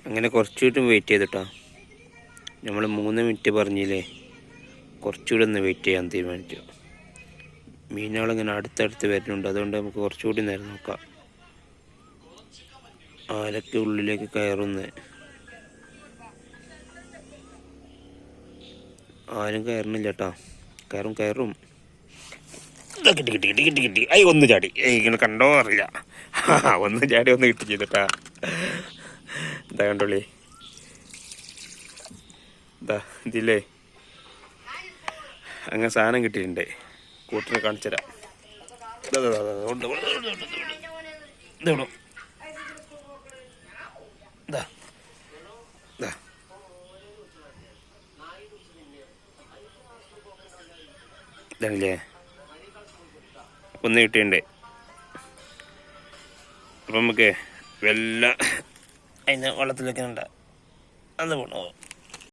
അങ്ങനെ കുറച്ചുകൂടി വെയിറ്റ് ചെയ്തിട്ടാ. നമ്മൾ 3 മിനിറ്റ് പറഞ്ഞില്ലേ, കുറച്ചുകൂടി ഒന്ന് വെയിറ്റ് ചെയ്യാൻ തീരുമാനിച്ചു. മീനുകളിങ്ങനെ അടുത്തടുത്ത് വരുന്നുണ്ട്, അതുകൊണ്ട് നമുക്ക് കുറച്ചുകൂടി നേരം നോക്കാം. ആരൊക്കെ ഉള്ളിലേക്ക് കയറുന്നേ? ആരും കയറണില്ല കേട്ടോ. കയറും. കിട്ടി. ഒന്ന് ചാടി. ഇങ്ങനെ കണ്ടോ അറിയില്ല. ഒന്ന് ചാടി ഒന്ന് കിട്ടി ചെയ്തട്ടാ. എന്താ കണ്ടോളി, എന്താ ഇതില്ലേ അങ്ങനെ സാധനം കിട്ടിയിട്ടുണ്ട്. കൂട്ടിനെ കാണിച്ചു തരാം. ഇതാണല്ലേ ഒന്ന് കിട്ടിയിട്ടുണ്ട്. അപ്പം നമുക്ക് വെല്ല അതിന് വെള്ളത്തിൽ വെക്കുന്നുണ്ട്. അത് പോണോ?